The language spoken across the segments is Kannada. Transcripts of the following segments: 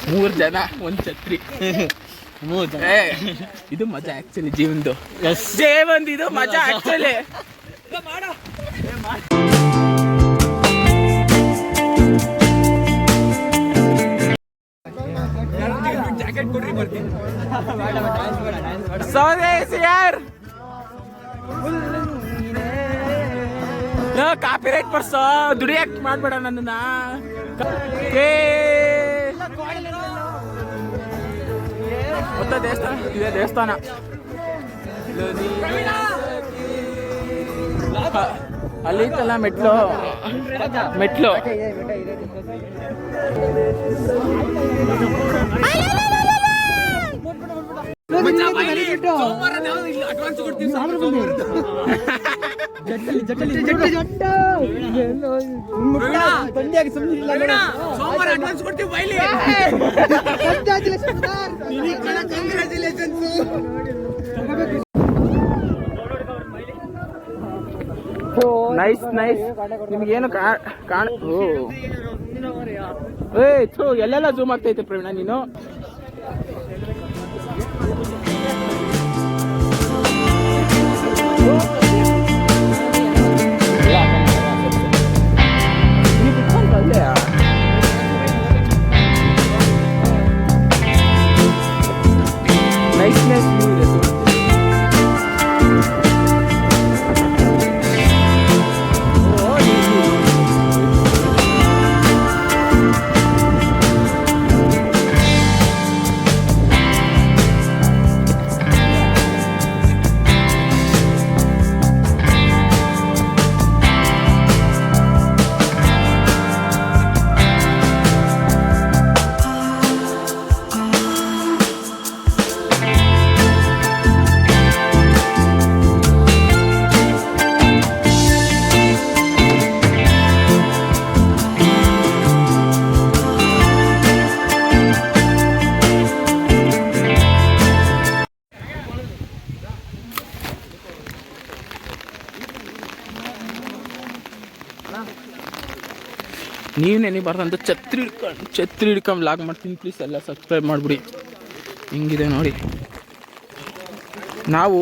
3 ಜನ ಒಂದು ಛತ್ರಿ. ಇದು ಮಜಾ ಆಕ್ಚುಲಿ ಜೀವನದು. ಜೀವನದು ಇದು ಮಜಾ ಆಕ್ಚುಲಿ. ಯಾರ್ ಕಾಪಿರೈಟ್ ಪರ್ಸ ದುಡಿಯಕ್ ಮಾಡ್ಬೇಡ ನನ್ನನ್ನ. ಮತ್ತೆ ದೇವಸ್ಥಾನ ಇದೆ, ದೇವಸ್ಥಾನ ಅಲ್ಲಿ ಇತ್ತಲ್ಲ ಮೆಟ್ಲು. ನೈಸ್ ನಿಮ್ಗೇನು ಎಲ್ಲೆಲ್ಲ ಜೂಮ್ ಆಗ್ತೈತೆ ಪ್ರವೀಣ ನೀನು. ನೈಸ್ ನೀವು ನೆನಿಬಾರ್ದಂತ ಛತ್ರಿ ಹಿಡ್ಕೊಂಡು ಲಾಗ್ ಮಾಡ್ತೀನಿ. ಪ್ಲೀಸ್ ಎಲ್ಲ ಸಬ್ಸ್ಕ್ರೈಬ್ ಮಾಡಿಬಿಡಿ. ಹಿಂಗಿದೆ ನೋಡಿ. ನಾವು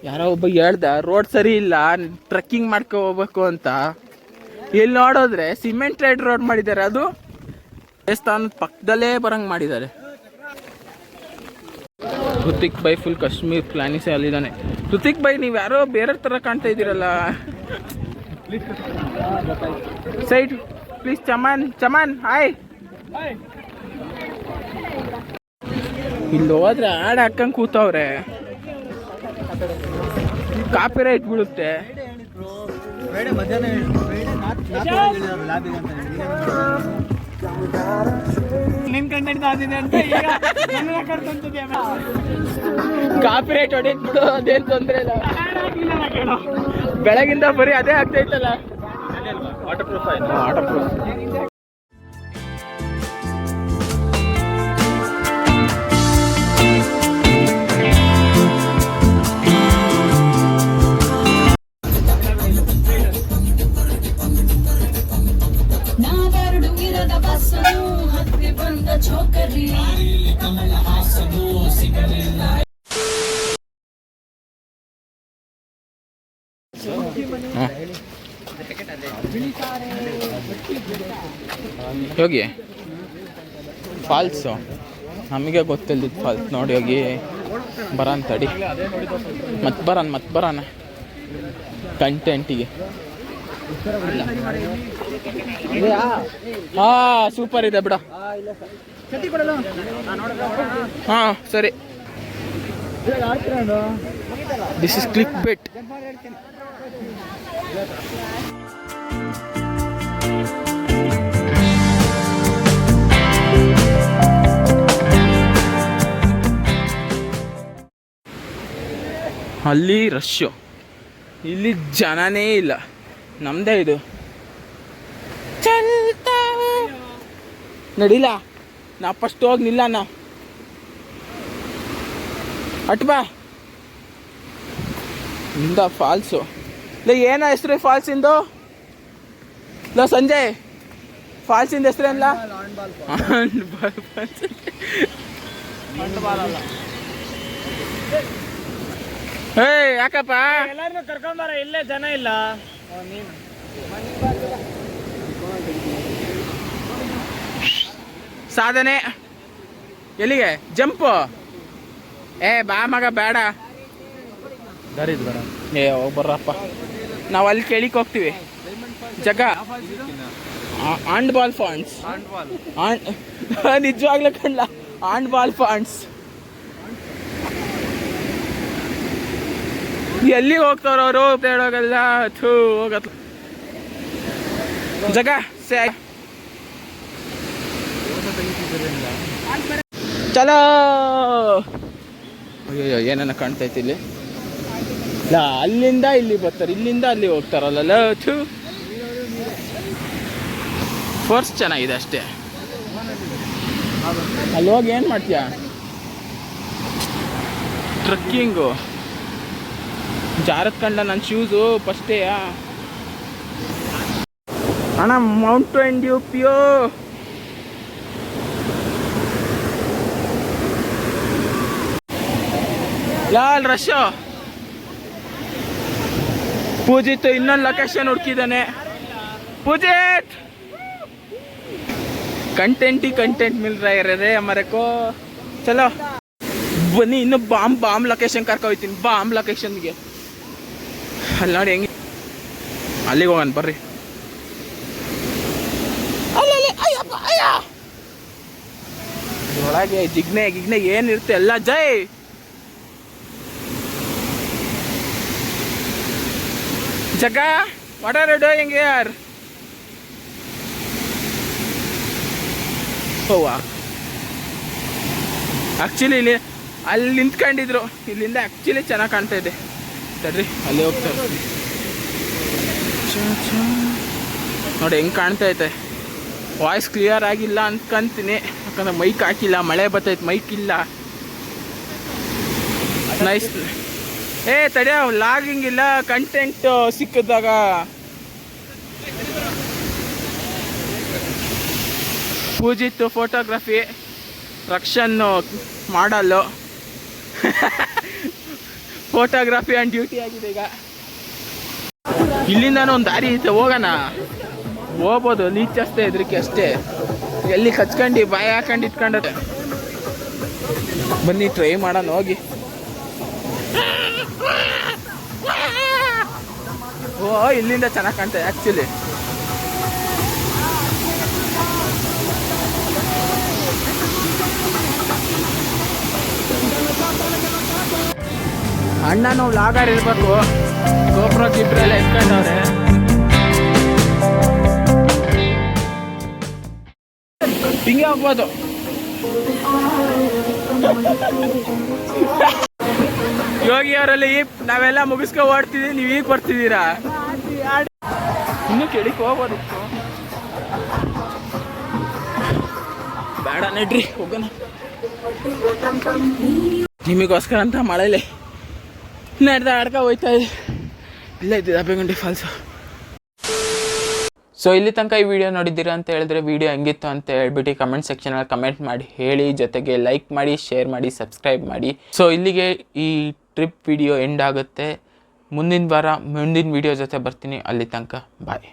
ಯಾರೋ ಒಬ್ಬ ಹೇಳ್ದ ರೋಡ್ ಸರಿ ಇಲ್ಲ ಟ್ರೆಕ್ಕಿಂಗ್ ಮಾಡ್ಕೊ ಹೋಗ್ಬೇಕು ಅಂತ. ಇಲ್ಲಿ ನೋಡಿದ್ರೆ ಸಿಮೆಂಟೆಡ್ ರೋಡ್ ಮಾಡಿದ್ದಾರೆ. ಅದು ದೇವಸ್ಥಾನದ ಪಕ್ಕದಲ್ಲೇ ಬರಂಗೆ ಮಾಡಿದ್ದಾರೆ. ಋತಿಕ್ ಬೈ ಫುಲ್ ಕಾಶ್ಮೀರ್ ಪ್ಲಾನಿಸೇ ಅಲ್ಲಿದ್ದಾನೆ. ಋತಿಕ್ ಬೈ ನೀವು ಯಾರೋ ಬೇರೆ ಥರ ಕಾಣ್ತಾ ಇದ್ದೀರಲ್ಲ. Side please. ಚಮನ್ ಹಾಯ್. ಇಲ್ಲಿ ಹೋದ್ರೆ ಹಾಡು ಹಾಕಂಗೆ ಕೂತವ್ರೆ. ಕಾಪಿರೈಟ್ ಬೀಳುತ್ತೆ. ಕಾಪಿರೈಟ್ ಹೊಡೆದ್ ಬಿಡು, ಅದೇನು ತೊಂದರೆ ಇಲ್ಲ. ಬೆಳಗಿಂದ ಬರೀ ಅದೇ ಆಗ್ತೈತಲ್ಲ. Water proof. ಹೋಗಿ ಫಾಲ್ಸು ನಮಗೆ ಗೊತ್ತಿಲ್ದಿದ್ದು ಫಾಲ್ಸ್ ನೋಡಿ. ಹೋಗಿ ಬರೋಣ ತಡಿ, ಮತ್ತೆ ಬರೋಣ ಕಂಟೆಂಟಿಗೆ. ಸೂಪರ್ ಇದೆ ಬಿಡ. ಸರಿ. This is clickbait. ಅಲ್ಲಿ ರಶ್ಶು, ಇಲ್ಲಿ ಜನನೇ ಇಲ್ಲ. ನಮ್ದೇ ಇದು. ನಡಿಲ್ಲ, ನಾ ಫಸ್ಟ್ ಹೋಗಿ ನಿಲ್ಲಣ್ಣ. ಅಟ್ಬಾ ಇಂದ ಫಾಲ್ಸು. ಇಲ್ಲ ಏನ ಹೆಸರು ಫಾಲ್ಸ್ ಇಂದು? ಇಲ್ಲ ಸಂಜಯ್ ಫಾಲ್ಸಿಂದ ಹೆಸರೇನಲ್ಲ? ಹೇ ಯಾಕಪ್ಪ ಎಲ್ಲಾರನ್ನೂ ಕರ್ಕೊಂಬಾರ, ಇಲ್ಲೇ ಜನ ಇಲ್ಲ. ಸಾಧನೆ ಎಲ್ಲಿಗೆ ಜಂಪು? ಏ ಬಾ ಮಗ ಬೇಡ, ಏ ಹೋಗಿ ಬರ್ರಪ್ಪ, ನಾವು ಅಲ್ಲಿ ಕೇಳಿಕ್ ಹೋಗ್ತೀವಿ. ಜಗ ಆಂಡ್ ಬಾಲ್ ಫಾಂಡ್ಸ್, ನಿಜವಾಗ್ಲೂ ಕಣ್ಲ ಆಂಡ್ ಬಾಲ್ ಫಾಂಡ್ಸ್. ಎಲ್ಲಿ ಹೋಗ್ತಾರ ಅವರು? ಹೇಳೋಗಲ್ಲ ಥೂ ಹೋಗತ್ ಜಗ ಸೇ ಚಲೋ. ಅಯ್ಯೋ ಏನನ್ನ ಕಾಣ್ತೈತಿ ಇಲ್ಲಿ. ಇಲ್ಲ ಅಲ್ಲಿಂದ ಇಲ್ಲಿ ಬರ್ತಾರೆ, ಇಲ್ಲಿಂದ ಅಲ್ಲಿ ಹೋಗ್ತಾರಲ್ಲ. ಥೂ ಫೋರ್ಸ್ ಚೆನ್ನಾಗಿದೆ ಅಷ್ಟೇ. ಅಲ್ಲಿ ಹೋಗಿ ಏನು ಮಾಡ್ತೀಯ? ಟ್ರಕ್ಕಿಂಗು ಜಾರತ್ ಕಂಡ ನನ್ನ ಶೂಸು ಫಸ್ಟೇ. ಅಣ್ಣ ಮೌಂಟೇನ್ ಡ್ಯೂ ಪ್ಯೋ ಲಾಲ್ ರಶ್. ಪೂಜಿತ್ ಇನ್ನೊಂದು ಲೊಕೇಶನ್ ಹುಡುಕಿದ್ದಾನೆ. ಪೂಜಿತ್ ಕಂಟೆಂಟ್ ಮಿಲ್ ರೇ ಹಮಾರೆ ಕೋ. ಚಲೋ ಬನ್ನಿ, ಇನ್ನು ಬಾಂಬ್ ಲೊಕೇಶನ್ ಕರ್ಕೊ ಹೋಗ್ತೀನಿ. ಬಾಂಬ್ ಲೊಕೇಶನ್ಗೆ ಅಲ್ಲಿ ನೋಡಿ ಹೆಂಗೆ, ಅಲ್ಲಿಗೆ ಹೋಗೋಣ ಬರ್ರಿ. ಒಳಗೆ ಜಿಗ್ನೆ ಏನಿರುತ್ತೆ ಎಲ್ಲ. ಜೈ ಜಗ, what are you doing here? ಹೋವಾ ಆ್ಯಕ್ಚುಲಿ ಇಲ್ಲಿ ಅಲ್ಲಿ ನಿಂತ್ಕೊಂಡಿದ್ರು, ಇಲ್ಲಿಂದ ಆ್ಯಕ್ಚುಲಿ ಚೆನ್ನಾಗಿ ಕಾಣ್ತಾ ಇದೆ. ತಡ್ರಿ ಅಲ್ಲಿ ಹೋಗ್ತಾರೆ ನೋಡಿ ಹೆಂಗೆ ಕಾಣ್ತಾ ಐತೆ. ವಾಯ್ಸ್ ಕ್ಲಿಯರ್ ಆಗಿಲ್ಲ ಅನ್ಕೊಂತೀನಿ, ಯಾಕಂದ್ರೆ ಮೈಕ್ ಹಾಕಿಲ್ಲ, ಮಳೆ ಬರ್ತೈತೆ, ಮೈಕ್ ಇಲ್ಲ. ನೈಸ್. ಏ ತಡಿಯೋ, ಲಾಗಿಂಗ್ ಇಲ್ಲ, ಕಂಟೆಂಟ್ ಸಿಕ್ಕಿದಾಗ. ಪೂಜಿತ್ ಫೋಟೋಗ್ರಫಿ, ರಕ್ಷನ್ನು ಮಾಡಲ್ಲು. ಫೋಟೋಗ್ರಫಿ ಆನ್ ಡ್ಯೂಟಿ ಆಗಿದೆ ಈಗ. ಇಲ್ಲಿಂದಾನು ಒಂದು ದಾರಿ ಐತೆ, ಹೋಗೋಣ. ಹೋಗ್ಬೋದು, ನೀಚಷ್ಟೇ ಹೆದರಿಕೆ ಅಷ್ಟೇ. ಎಲ್ಲಿ ಕಚ್ಕೊಂಡು ಬಾಯಿ ಹಾಕೊಂಡು ಇಟ್ಕೊಂಡತ್ತೆ. ಬನ್ನಿ ಟ್ರೈ ಮಾಡೋಣ ಹೋಗಿ. ಓ ಇಲ್ಲಿಂದ ಚೆನ್ನಾಗಿ ಕಾಣ್ತದೆ ಆ್ಯಕ್ಚುಲಿ. ಅಣ್ಣ ನಾವು ಲಾಗಾರ್ ಇರ್ಬೇಕು. ಗೋಪುರ ಗಿಬ್ರ ಎಲ್ಲ ಎತ್ಕೊಂಡವ್ರೆ. ಹಿಂಗೆ ಹೋಗ್ಬೋದು. ಯೋಗಿ ಅವರಲ್ಲಿ ನಾವೆಲ್ಲ ಮುಗಿಸ್ಕೊ ಓಡ್ತಿದ್ದೀವಿ, ನೀವು ಈಗ ಬರ್ತಿದ್ದೀರಾ? ಇನ್ನು ಕೆಳಕ್ಕೆ ಹೋಗ್ಬೋದು. ಬೇಡ ನಡ್ರಿ ಹೋಗೋಣ. ನಿಮಗೋಸ್ಕರ ಅಂತ ಮಳೆಲೆ ನಡೆದ ಆಡ್ಕ ಹೋಯ್ತಾ ಇದೆ. ಇಲ್ಲ ಇದ್ದಿದ್ದು ದಬ್ಬೆಗುಂಡಿ ಫಾಲ್ಸು. ಸೊ ಇಲ್ಲಿ ತನಕ ಈ ವಿಡಿಯೋ ನೋಡಿದ್ದೀರಾ ಅಂತ ಹೇಳಿದ್ರೆ ವಿಡಿಯೋ ಹೆಂಗಿತ್ತು ಅಂತ ಹೇಳ್ಬಿಟ್ಟು ಕಮೆಂಟ್ ಸೆಕ್ಷನಲ್ಲಿ ಕಮೆಂಟ್ ಮಾಡಿ ಹೇಳಿ. ಜೊತೆಗೆ ಲೈಕ್ ಮಾಡಿ, ಶೇರ್ ಮಾಡಿ, ಸಬ್ಸ್ಕ್ರೈಬ್ ಮಾಡಿ. ಸೊ ಇಲ್ಲಿಗೆ ಈ ಟ್ರಿಪ್ ವಿಡಿಯೋ ಎಂಡ್ ಆಗುತ್ತೆ. ಮುಂದಿನ ವಾರ ಮುಂದಿನ ವಿಡಿಯೋ ಜೊತೆ ಬರ್ತೀನಿ. ಅಲ್ಲಿ ತನಕ ಬಾಯ್.